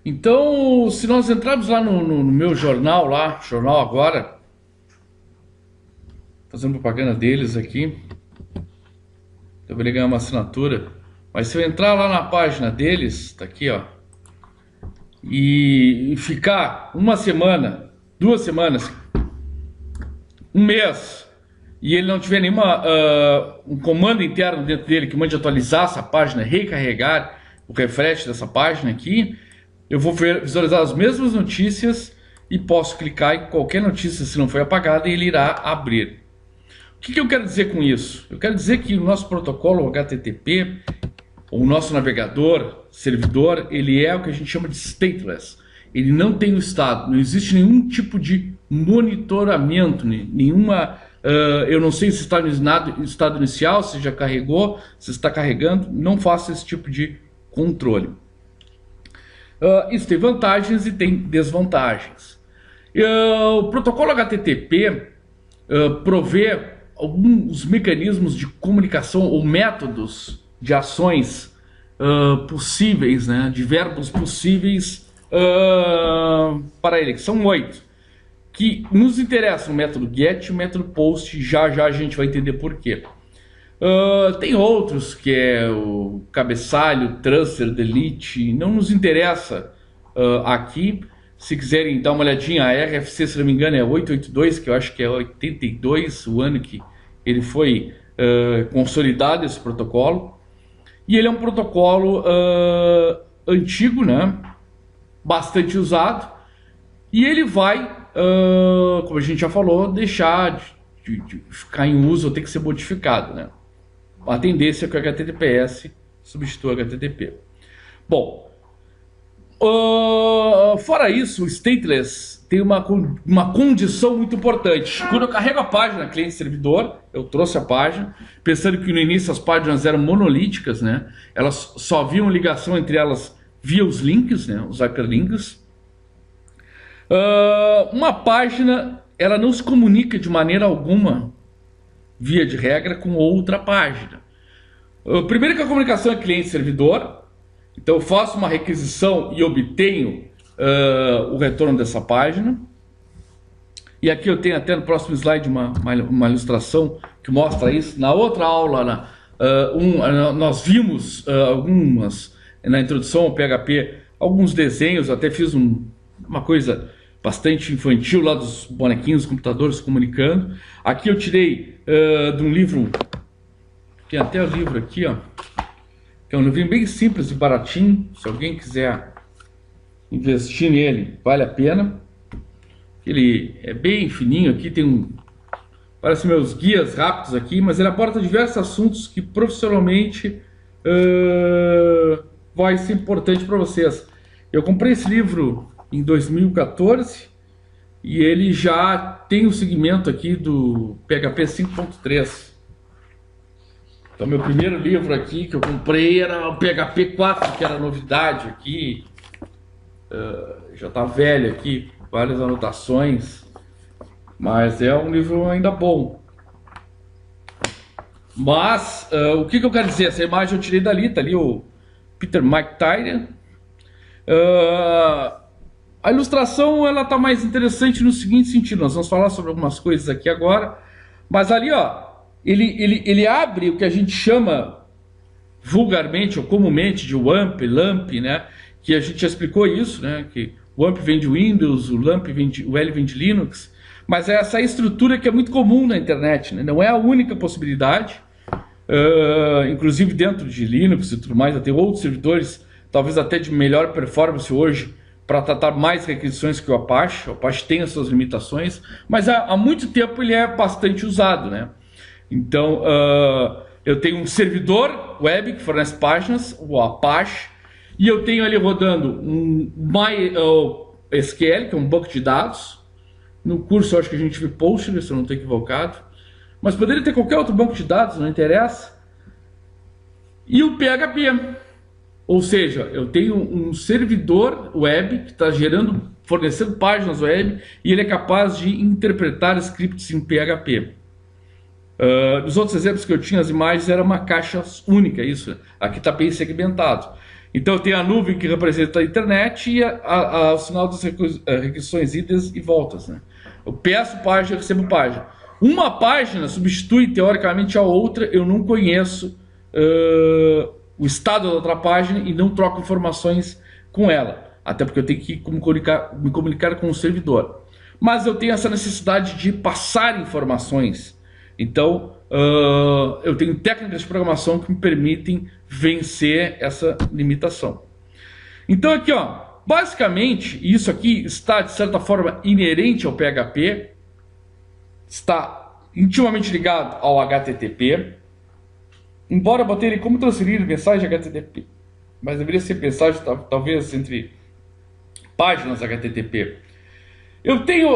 Então, se nós entrarmos lá no meu jornal, lá, Jornal Agora, fazendo propaganda deles aqui, eu vou ganhar uma assinatura. Mas se eu entrar lá na página deles, tá aqui, ó, e ficar uma semana, 2 semanas, um mês, e ele não tiver nenhuma um comando interno dentro dele que mande atualizar essa página, recarregar o refresh dessa página aqui, eu vou visualizar as mesmas notícias e posso clicar em qualquer notícia, se não foi apagada, e ele irá abrir. O que eu quero dizer com isso? Eu quero dizer que o nosso protocolo HTTP, o nosso navegador, servidor, ele é o que a gente chama de stateless. Ele não tem o estado, não existe nenhum tipo de monitoramento, nenhuma... eu não sei se está no estado inicial, se já carregou, se está carregando, não faço esse tipo de controle. Isso tem vantagens e tem desvantagens. O protocolo HTTP provê alguns mecanismos de comunicação ou métodos de ações possíveis, né, de verbos possíveis para ele, que são 8, que nos interessam: o método GET e o método POST. Já a gente vai entender por quê. Tem outros, que é o cabeçalho, transfer, delete, não nos interessa aqui. Se quiserem dar uma olhadinha, a RFC, se não me engano, é 882, que eu acho que é 82, o ano que ele foi consolidado, esse protocolo. E ele é um protocolo antigo, né? Bastante usado. E ele vai, como a gente já falou, deixar de ficar em uso ou ter que ser modificado, né? A tendência é que o HTTPS substitua o HTTP. Bom, fora isso, o stateless tem uma condição muito importante. Quando eu carrego a página cliente-servidor, eu trouxe a página, pensando que no início as páginas eram monolíticas, né? Elas só haviam ligação entre elas via os links, né? Os hyperlinks. Uma página, ela não se comunica de maneira alguma, via de regra, com outra página. Primeiro que a comunicação é cliente-servidor. Então eu faço uma requisição e obtenho o retorno dessa página. E aqui eu tenho até no próximo slide uma ilustração que mostra isso. Na outra aula, nós vimos algumas, na introdução ao PHP, alguns desenhos. Até fiz uma coisa bastante infantil lá dos bonequinhos, computadores comunicando. Aqui eu tirei de um livro, tem até o livro aqui, ó, que é um livrinho bem simples e baratinho. Se alguém quiser investir nele, vale a pena. Ele é bem fininho aqui, tem parece meus guias rápidos aqui, mas ele aborda diversos assuntos que profissionalmente vai ser importante para vocês. Eu comprei esse livro em 2014 e ele já tem o segmento aqui do PHP 5.3. Então meu primeiro livro aqui que eu comprei era o PHP 4, que era novidade aqui. Já está velho aqui, várias anotações, mas é um livro ainda bom. Mas o que eu quero dizer? Essa imagem eu tirei dali, tá ali o Peter McTighe. A ilustração ela tá mais interessante no seguinte sentido. Nós vamos falar sobre algumas coisas aqui agora, mas ali, ó, ele abre o que a gente chama vulgarmente ou comumente de WAMP, LAMP, né? Que a gente já explicou isso, né? Que o WAMP vem de Windows, o L vem de Linux, mas é essa estrutura que é muito comum na internet, né? Não é a única possibilidade. Inclusive dentro de Linux e tudo mais, tem outros servidores, talvez até de melhor performance hoje, para tratar mais requisições que o Apache. O Apache tem as suas limitações, mas há muito tempo ele é bastante usado, né? Então, eu tenho um servidor web que fornece páginas, o Apache, e eu tenho ali rodando um MySQL, que é um banco de dados. No curso eu acho que a gente viu Postgres, se eu não estou equivocado. Mas poderia ter qualquer outro banco de dados, não interessa. E o PHP. Ou seja, eu tenho um servidor web que está fornecendo páginas web, e ele é capaz de interpretar scripts em PHP. Nos outros exemplos que eu tinha, as imagens era uma caixa única, isso. Aqui está bem segmentado. Então eu tenho a nuvem que representa a internet e o sinal das requisições idas e voltas, né? Eu peço página, eu recebo página. Uma página substitui teoricamente a outra, eu não conheço o estado da outra página e não troco informações com ela, até porque eu tenho que me comunicar com o servidor. Mas eu tenho essa necessidade de passar informações, então eu tenho técnicas de programação que me permitem vencer essa limitação. Então aqui, ó, basicamente isso aqui está de certa forma inerente ao PHP, está intimamente ligado ao HTTP, embora eu botei ele como transferir mensagem HTTP, mas deveria ser mensagem talvez entre páginas HTTP. Eu tenho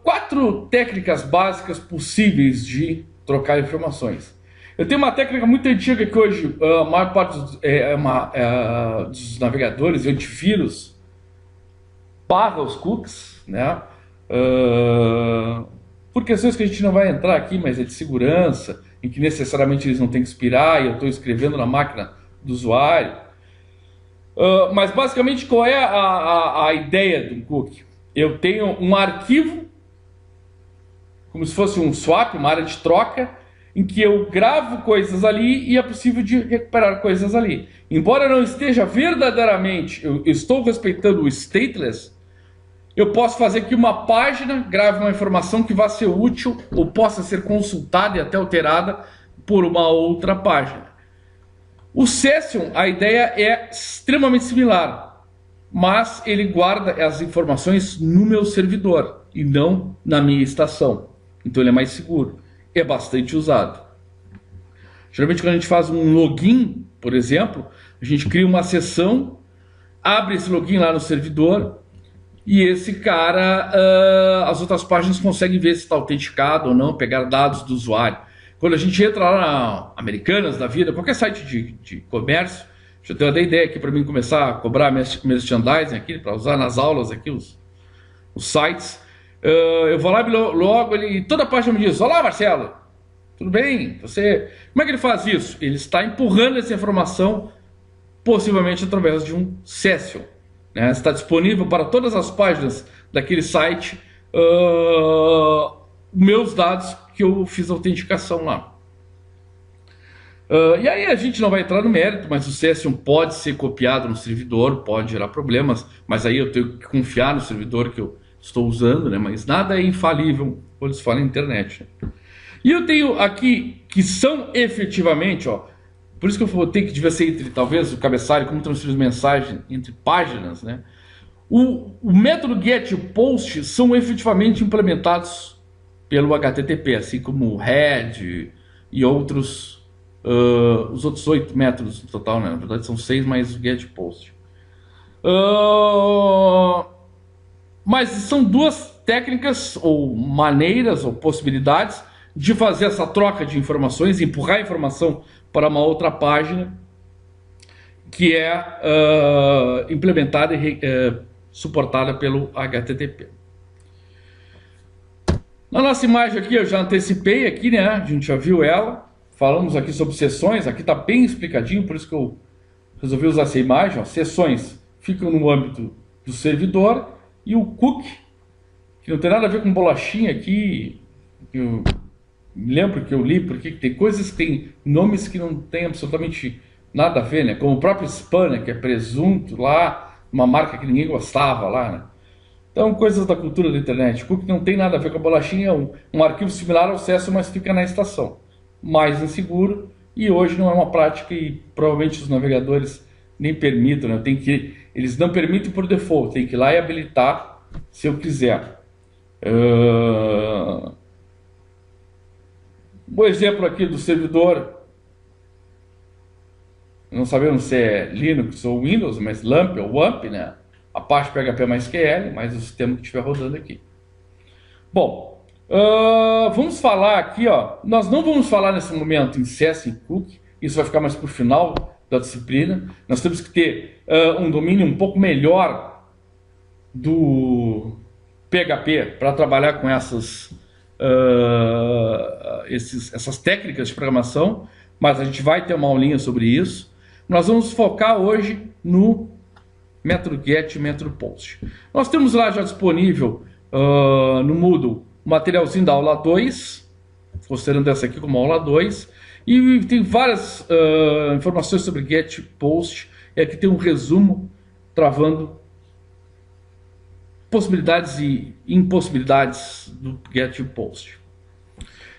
4 técnicas básicas possíveis de trocar informações. Eu tenho uma técnica muito antiga que hoje a maior parte dos navegadores e antivírus paga os cookies, né? Por questões que a gente não vai entrar aqui, mas é de segurança, em que necessariamente eles não têm que expirar e eu estou escrevendo na máquina do usuário. Mas basicamente qual é a ideia do cookie? Eu tenho um arquivo, como se fosse um swap, uma área de troca, em que eu gravo coisas ali e é possível de recuperar coisas ali. Embora não esteja verdadeiramente, eu estou respeitando o stateless, eu posso fazer que uma página grave uma informação que vá ser útil ou possa ser consultada e até alterada por uma outra página. O Session, a ideia é extremamente similar, mas ele guarda as informações no meu servidor e não na minha estação. Então ele é mais seguro, é bastante usado. Geralmente quando a gente faz um login, por exemplo, a gente cria uma sessão, abre esse login lá no servidor e esse cara, as outras páginas conseguem ver se está autenticado ou não, pegar dados do usuário. Quando a gente entra lá na Americanas da vida, qualquer site de comércio, já tenho até ideia aqui para mim começar a cobrar merchandising aqui, para usar nas aulas aqui os sites. Eu vou lá e logo toda a página me diz: olá Marcelo, tudo bem? Você... Como é que ele faz isso? Ele está empurrando essa informação possivelmente através de um Session, né? Está disponível para todas as páginas daquele site meus dados que eu fiz a autenticação lá. E aí a gente não vai entrar no mérito, mas o Session pode ser copiado no servidor, pode gerar problemas, mas aí eu tenho que confiar no servidor que eu estou usando, né? Mas nada é infalível quando se fala em internet, né? E eu tenho aqui que são efetivamente, ó, por isso que eu vou ter que devia ser entre talvez o cabeçalho, como transferir mensagem entre páginas, né? O método get e o post são efetivamente implementados pelo HTTP, assim como o head e outros, os outros 8 métodos no total, né? Na verdade são 6 mais o get e post. Mas são 2 técnicas ou maneiras ou possibilidades de fazer essa troca de informações, empurrar a informação para uma outra página que é implementada e suportada pelo HTTP. Na nossa imagem aqui, eu já antecipei aqui, né? A gente já viu ela. Falamos aqui sobre sessões. Aqui está bem explicadinho, por isso que eu resolvi usar essa imagem. Ó. Sessões ficam no âmbito do servidor e o cookie, que não tem nada a ver com bolachinha aqui. Eu me lembro que eu li, porque tem coisas que tem nomes que não tem absolutamente nada a ver, né? Como o próprio spam, né? Que é presunto lá, uma marca que ninguém gostava lá, né? Então, coisas da cultura da internet. Cookie não tem nada a ver com a bolachinha, é um arquivo similar ao Session, mas fica na estação. Mais inseguro, e hoje não é uma prática e provavelmente os navegadores nem permitem, né? Eles não permitem por default, tem que ir lá e habilitar se eu quiser. Um exemplo aqui do servidor, não sabemos se é Linux ou Windows, mas LAMP ou WAMP, né? A parte PHP mais QL, mais o sistema que estiver rodando aqui. Bom, vamos falar aqui, ó. Nós não vamos falar nesse momento em Session e Cookie, isso vai ficar mais para o final da disciplina. Nós temos que ter um domínio um pouco melhor do PHP para trabalhar com essas técnicas de programação, mas a gente vai ter uma aulinha sobre isso. Nós vamos focar hoje no método get e método post. Nós temos lá já disponível no Moodle o materialzinho da aula 2, considerando essa aqui como aula 2, e tem várias informações sobre get e post, e aqui tem um resumo travando possibilidades e impossibilidades do get e post.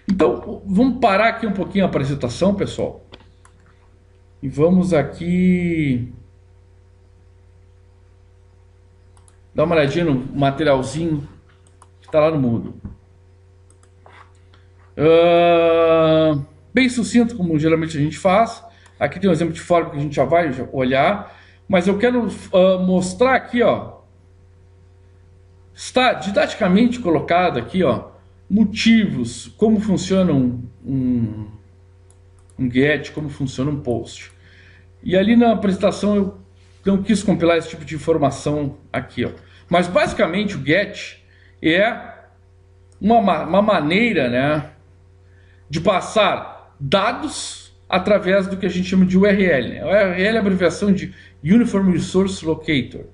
Então, vamos parar aqui um pouquinho a apresentação, pessoal. E vamos aqui dar uma olhadinha no materialzinho que está lá no Moodle. Bem sucinto, como geralmente a gente faz. Aqui tem um exemplo de fórmula que a gente já vai olhar. Mas eu quero mostrar aqui, ó. Está didaticamente colocado aqui, ó, motivos, como funciona um get, como funciona um post. E ali na apresentação eu não quis compilar esse tipo de informação aqui, ó. Mas basicamente o get é uma maneira, né, de passar dados através do que a gente chama de URL. Né? O URL é a abreviação de Uniform Resource Locator,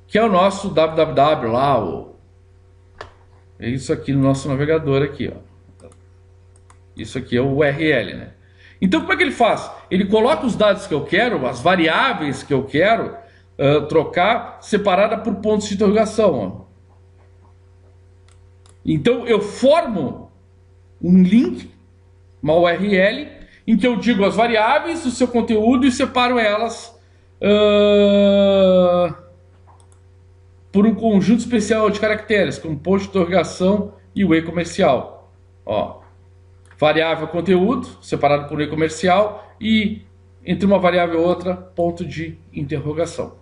que é o nosso www lá, é isso aqui no nosso navegador aqui, ó. Isso aqui é o URL, né? Então como é que ele faz? Ele coloca os dados que eu quero, as variáveis que eu quero trocar, separada por pontos de interrogação, ó. Então eu formo um link, uma URL, em que eu digo as variáveis, o seu conteúdo e separo elas por um conjunto especial de caracteres, como ponto de interrogação e o e-comercial. Ó, variável conteúdo, separado por e-comercial, e entre uma variável e outra, ponto de interrogação.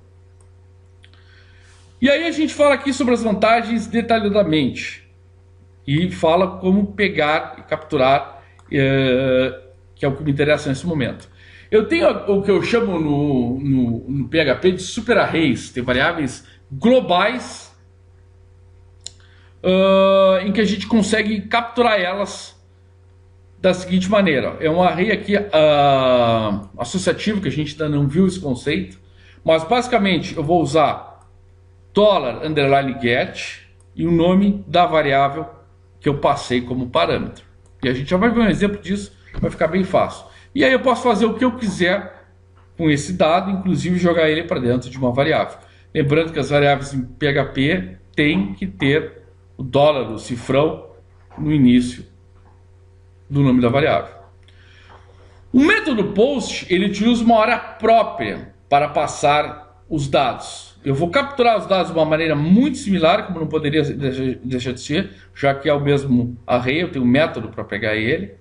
E aí a gente fala aqui sobre as vantagens detalhadamente. E fala como pegar e capturar, que é o que me interessa nesse momento. Eu tenho o que eu chamo no PHP de super arrays, tem variáveis globais em que a gente consegue capturar elas da seguinte maneira. É um array aqui associativo, que a gente ainda não viu esse conceito, mas basicamente eu vou usar $_get e o nome da variável que eu passei como parâmetro. E a gente já vai ver um exemplo disso, vai ficar bem fácil. E aí eu posso fazer o que eu quiser com esse dado, inclusive jogar ele para dentro de uma variável. Lembrando que as variáveis em PHP têm que ter o $, o cifrão, no início do nome da variável. O método post, ele utiliza uma hora própria para passar os dados. Eu vou capturar os dados de uma maneira muito similar, como não poderia deixar de ser, já que é o mesmo array, eu tenho um método para pegar ele.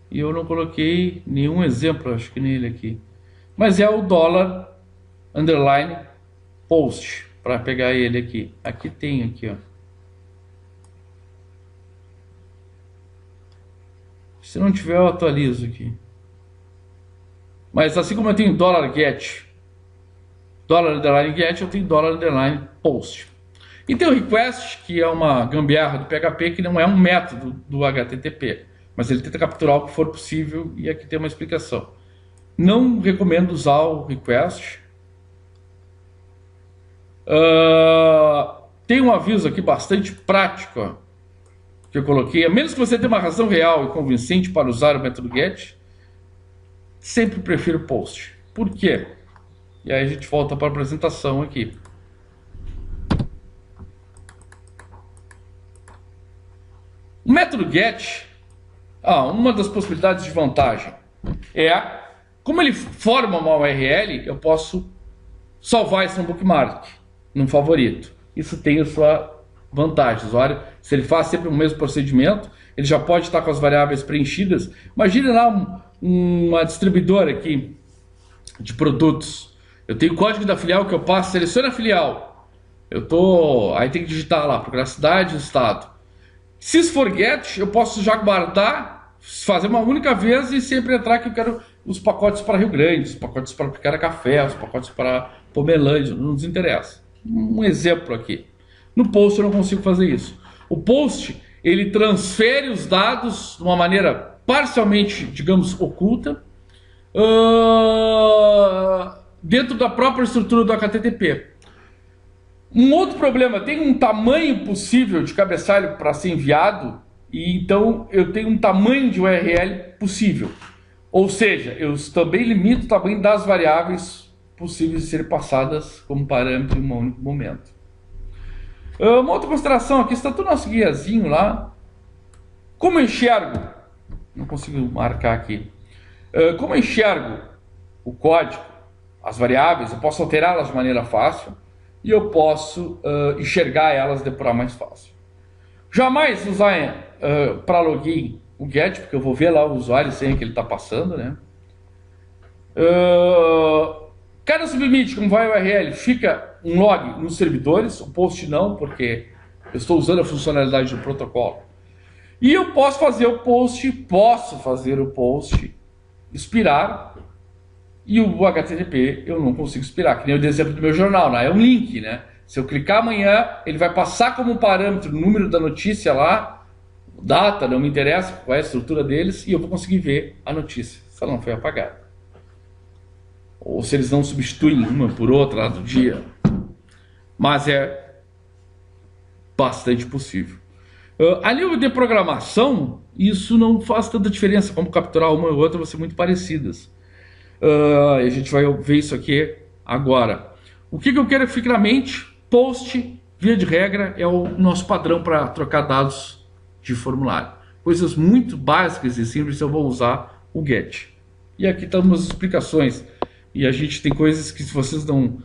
E eu não coloquei nenhum exemplo, acho que nele aqui. Mas é o $_post, para pegar ele aqui. Aqui tem, aqui, ó. Se não tiver, eu atualizo aqui. Mas assim como eu tenho $get, $_get, eu tenho $_post. E tem o request, que é uma gambiarra do PHP, que não é um método do HTTP. Mas ele tenta capturar o que for possível, e aqui tem uma explicação. Não recomendo usar o request. Tem um aviso aqui bastante prático, ó, que eu coloquei. A menos que você tenha uma razão real e convincente para usar o método get, sempre prefiro post. Por quê? E aí a gente volta para a apresentação aqui. O método get, uma das possibilidades de vantagem é, como ele forma uma URL, eu posso salvar isso no bookmark, num favorito. Isso tem a sua vantagem. O usuário, se ele faz sempre o mesmo procedimento, ele já pode estar com as variáveis preenchidas. Imagine lá uma distribuidora aqui de produtos. Eu tenho o código da filial que eu passo, seleciona a filial. Aí tem que digitar lá, procurar cidade e estado. Se isso for get, eu posso já guardar, fazer uma única vez e sempre entrar que eu quero os pacotes para Rio Grande, os pacotes para Picara Café, os pacotes para Pomelândia, não nos interessa. Um exemplo aqui. No post eu não consigo fazer isso. O post, ele transfere os dados de uma maneira parcialmente, digamos, oculta, dentro da própria estrutura do HTTP. Um outro problema, tem um tamanho possível de cabeçalho para ser enviado, e então eu tenho um tamanho de URL possível. Ou seja, eu também limito o tamanho das variáveis possíveis de serem passadas como parâmetro em um único momento. Uma outra consideração aqui, está todo o nosso guiazinho lá. Como eu enxergo, não consigo marcar aqui, como eu enxergo o código, as variáveis, eu posso alterá-las de maneira fácil e eu posso enxergar elas de forma mais fácil. Jamais usar para login o get, porque eu vou ver lá o usuário sem que ele está passando, né? Cada submit, como vai o URL, fica um log nos servidores, o post não, porque eu estou usando a funcionalidade do protocolo. E eu posso fazer o post expirar, e o HTTP eu não consigo expirar, que nem o exemplo do meu jornal, né? É um link, né? Se eu clicar amanhã, ele vai passar como parâmetro o número da notícia lá, data, não me interessa qual é a estrutura deles, e eu vou conseguir ver a notícia, se ela não foi apagada. Ou se eles não substituem uma por outra lá do dia. Mas é bastante possível. A nível de programação, isso não faz tanta diferença, como capturar uma ou outra vão ser muito parecidas. A gente vai ver isso aqui agora. O que eu quero que fique na mente? Post, via de regra, é o nosso padrão para trocar dados de formulário. Coisas muito básicas e simples eu vou usar o get. E aqui estão as explicações. E a gente tem coisas que, se vocês não...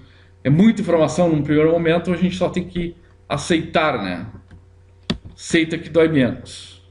É muita informação num primeiro momento, a gente só tem que aceitar, né? Aceita que dói menos.